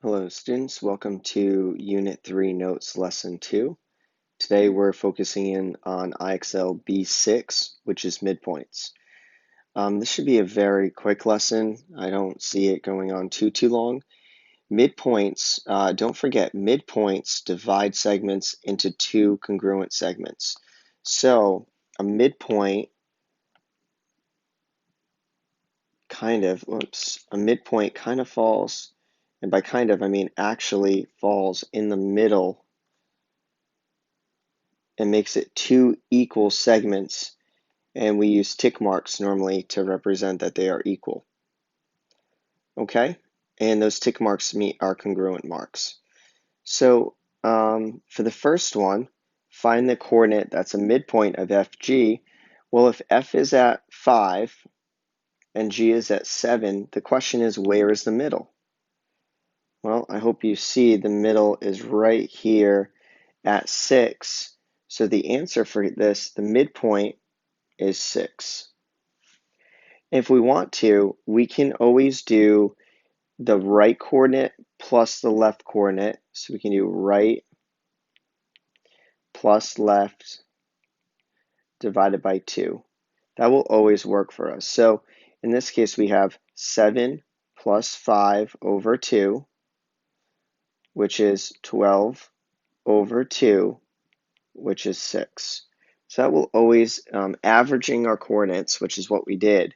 Hello students, welcome to Unit 3 Notes Lesson 2. Today we're focusing in on IXL B6, which is midpoints. This should be a very quick lesson. I don't see it going on too long. Midpoints, don't forget, midpoints divide segments into two congruent segments. So a midpoint kind of falls, and by kind of I mean actually falls in the middle and makes it two equal segments, and we use tick marks normally to represent that they are equal. Okay, and those tick marks are congruent marks. So for the first one, find the coordinate that's a midpoint of FG. Well, if F is at 5 and G is at 7, the question is, where is the middle? Well, I hope you see the middle is right here at 6. So the answer for this, the midpoint, is 6. If we want to, we can always do the right coordinate plus the left coordinate. So we can do right plus left divided by 2. That will always work for us. So in this case, we have 7 plus 5 over 2, which is 12 over 2, which is 6. So that will always, averaging our coordinates, which is what we did.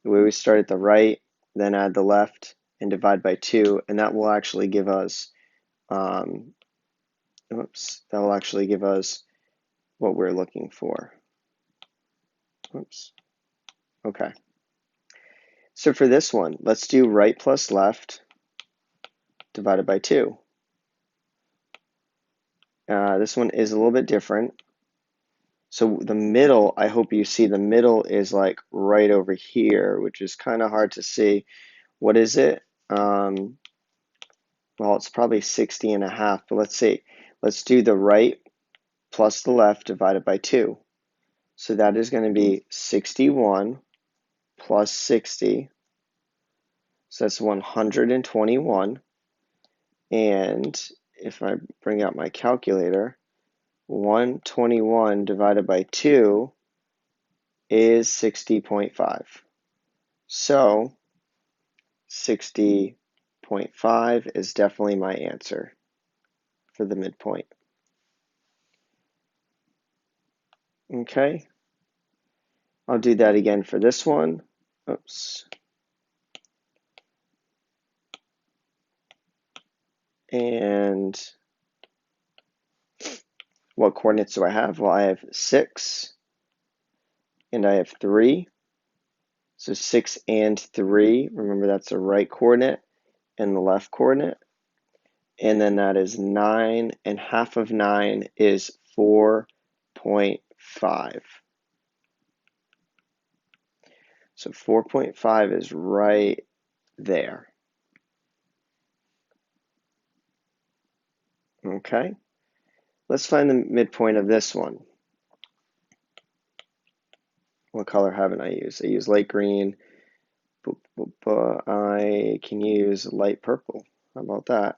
We start at the right, then add the left, and divide by 2, and that will actually give us, that will actually give us what we're looking for. Oops. Okay. So for this one, let's do right plus left divided by 2. This one is a little bit different. So the middle, I hope you see the middle is like right over here, which is kind of hard to see. What is it? Well, it's probably 60.5, but let's see. Let's do the right plus the left divided by 2. So that is going to be 61 plus 60. So that's 121. And if I bring out my calculator, 121 divided by 2 is 60.5. So 60.5 is definitely my answer for the midpoint. Okay, I'll do that again for this one. Oops. And what coordinates do I have? Well, I have 6 and I have 3. So 6 and 3, remember that's the right coordinate and the left coordinate. And then that is 9, and half of 9 is 4.5. So 4.5 is right there. Okay, let's find the midpoint of this one. What color haven't I used? I use light green, but I can use light purple. How about that?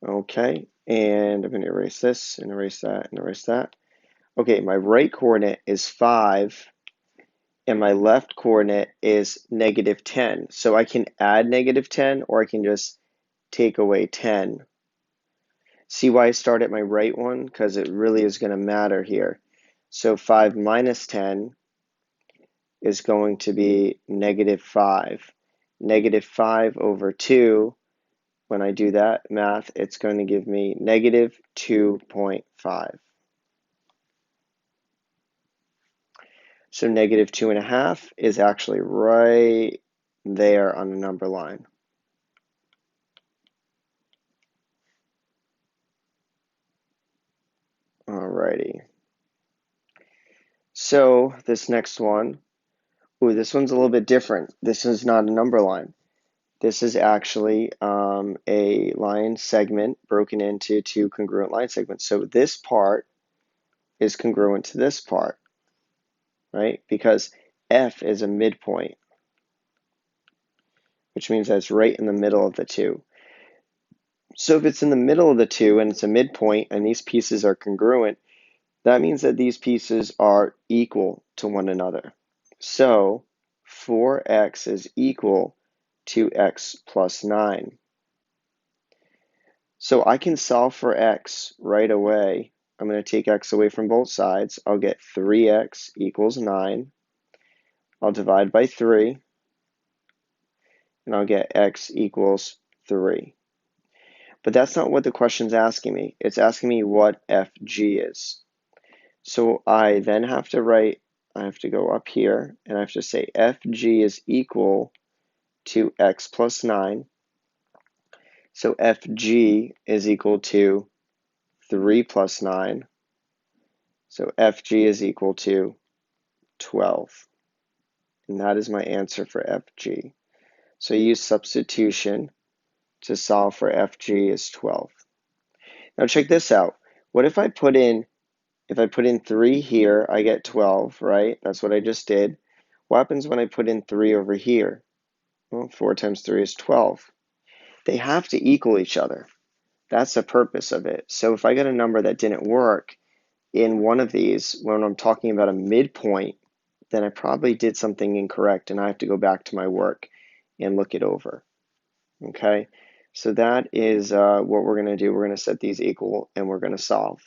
Okay, and I'm going to erase this and erase that and erase that. Okay, my right coordinate is 5, and my left coordinate is -10. So I can add -10, or I can just take away 10. See why I start at my right one? Because it really is going to matter here. So 5 minus 10 is going to be -5. -5 over 2, when I do that math, it's going to give me -2.5. So -2.5 is actually right there on the number line. Alrighty. So this next one, this one's a little bit different. This is not a number line. This is actually a line segment broken into two congruent line segments. So this part is congruent to this part, right? Because F is a midpoint. which means that it's right in the middle of the two. So if it's in the middle of the two and it's a midpoint and these pieces are congruent, that means that these pieces are equal to one another. So 4x is equal to x plus 9. So I can solve for x right away. I'm going to take x away from both sides. I'll get 3x equals 9. I'll divide by 3, and I'll get x equals 3. But that's not what the question's asking me. It's asking me what fg is. So I then have to I have to go up here, and I have to say fg is equal to x plus 9. So fg is equal to 3 plus 9. So fg is equal to 12. And that is my answer for fg. So I use substitution to solve for fg is 12. Now check this out. What if I put in 3 here, I get 12, right? That's what I just did. What happens when I put in 3 over here? Well, 4 times 3 is 12. They have to equal each other. That's the purpose of it. So if I get a number that didn't work in one of these, when I'm talking about a midpoint, then I probably did something incorrect and I have to go back to my work and look it over. Okay, so that is what we're going to do. We're going to set these equal and we're going to solve.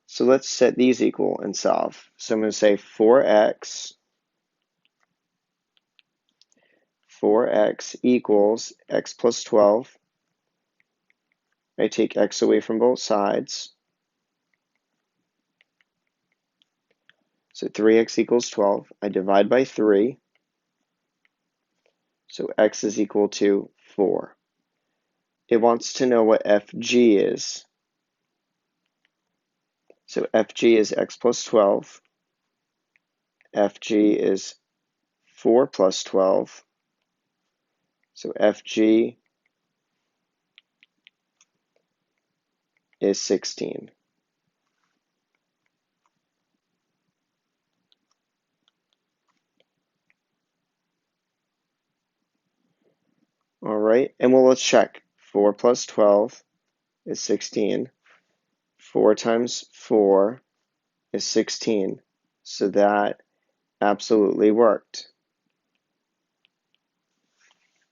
So let's set these equal and solve. So I'm going to say 4x equals x plus 12. I take x away from both sides. So 3x equals 12. I divide by 3. So x is equal to 4. It wants to know what fg is. So fg is x plus 12. Fg is 4 plus 12. So Fg is 16. All right, and well, let's check. 4 plus 12 is 16. 4 times 4 is 16. So that absolutely worked.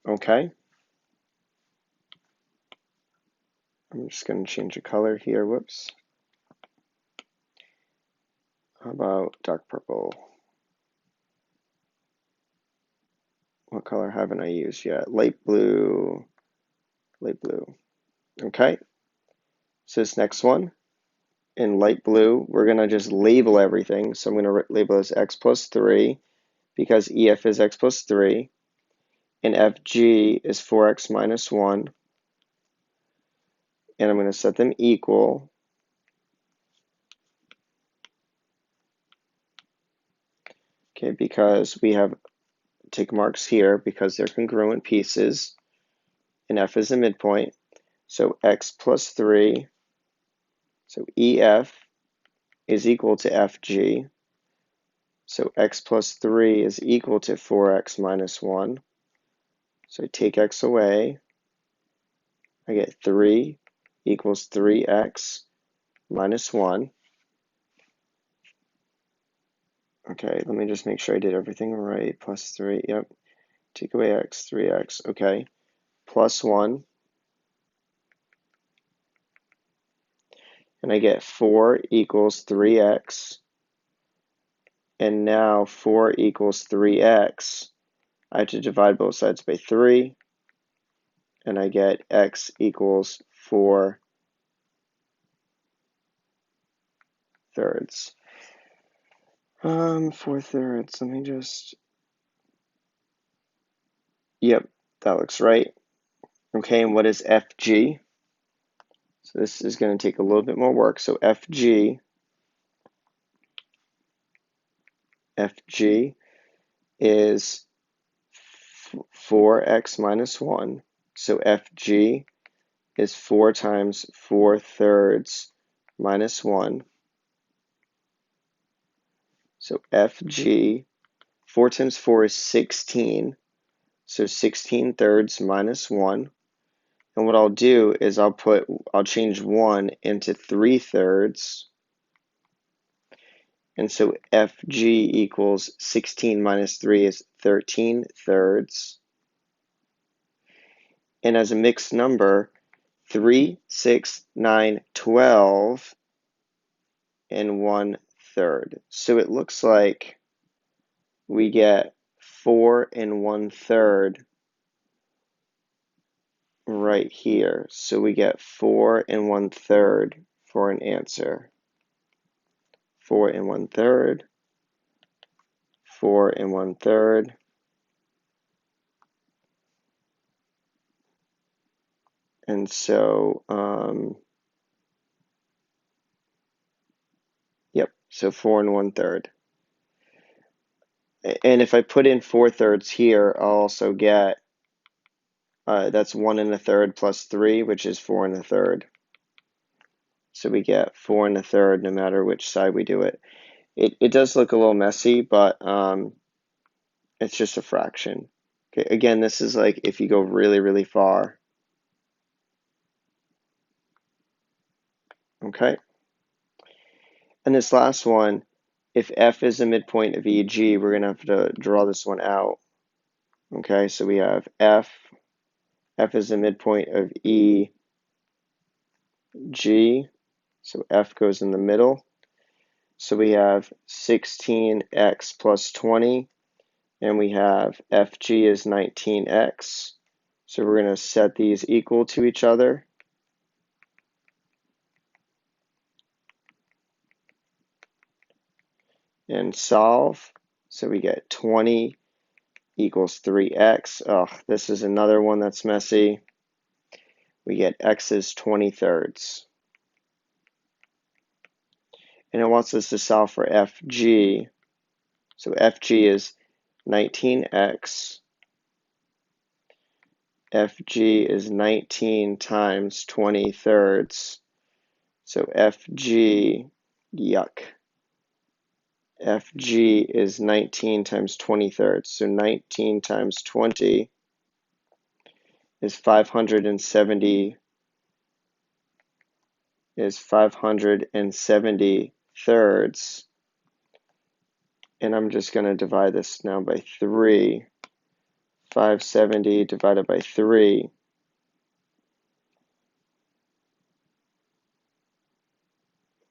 Okay. I'm just going to change the color here. Whoops. How about dark purple? What color haven't I used yet? Light blue. Light blue. Okay. So this next one, in light blue, we're going to just label everything. So I'm going to label this x plus 3 because EF is x plus 3. And FG is 4x minus 1. And I'm going to set them equal. Okay, because we have tick marks here because they're congruent pieces. And F is a midpoint. So x plus 3. So EF is equal to FG. So x plus 3 is equal to 4x minus 1. So I take x away. I get 3 equals 3x minus 1. Okay, let me just make sure I did everything right. Plus 3, yep. Take away x, 3x, okay. Plus 1. And I get 4 equals 3x. And now 4 equals 3x. I have to divide both sides by 3. And I get x equals 4 thirds. 4 thirds, let me just... Yep, that looks right. Okay, and what is FG? So this is going to take a little bit more work. So FG is 4x minus 1. So FG is 4 times 4 thirds minus 1. So FG, 4 times 4 is 16. So 16 thirds minus 1. And what I'll do is I'll change 1 into 3 thirds. And so FG equals 16 minus 3 is 13 thirds. And as a mixed number, 3, 6, 9, 12, and 1/3. So it looks like we get 4 and 1/3 right here. So we get 4 and 1/3 for an answer. 4 and 1/3, 4 and 1/3. And so, yep, so 4 and 1/3. And if I put in 4/3 here, I'll also get, that's 1 1/3 plus 3, which is 4 1/3. So we get 4 1/3 no matter which side we do it. It does look a little messy, but it's just a fraction. Okay, again, this is like if you go really, really far. Okay. And this last one, if f is a midpoint of EG, we're going to have to draw this one out. Okay, so we have f is a midpoint of EG, so f goes in the middle. So we have 16x plus 20, and we have FG is 19x. So we're going to set these equal to each other. And solve. So we get 20 equals 3x. Oh, this is another one that's messy. We get x is 20 thirds. And it wants us to solve for FG. So FG is 19x. FG is 19 times 20 thirds. So FG, yuck. FG is 19 times 20 thirds. So 19 times 20 is 570 thirds. And I'm just going to divide this now by 3. 570 divided by 3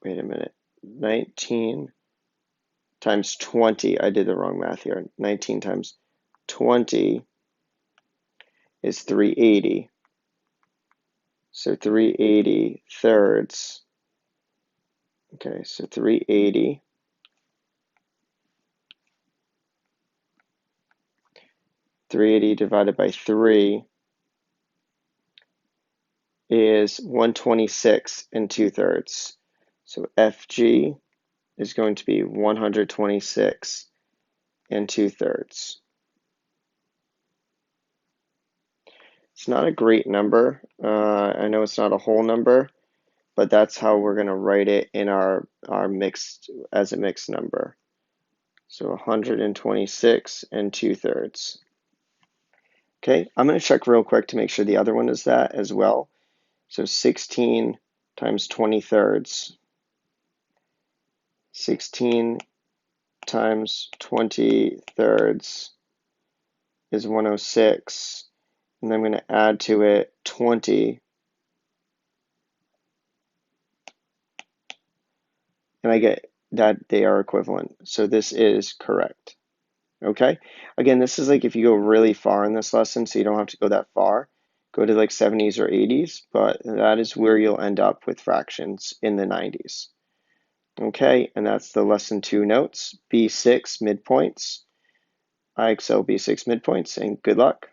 wait a minute, 19 times 20, I did the wrong math here, 19 times 20 is 380, so 380 thirds, okay, so 380 divided by 3 is 126 and 2/3, so FG is going to be 126 and 2/3. It's not a great number. I know it's not a whole number, but that's how we're going to write it in our mixed, as a mixed number. So 126 and 2/3. Okay, I'm going to check real quick to make sure the other one is that as well. So 16 times 20 thirds. 16 times 20 thirds is 106. And I'm going to add to it 20. And I get that they are equivalent. So this is correct. Okay? Again, this is like if you go really far in this lesson, so you don't have to go that far. Go to like 70s or 80s, but that is where you'll end up with fractions in the 90s. Okay, and that's the lesson 2 notes, B6 midpoints, IXL B6 midpoints, and good luck.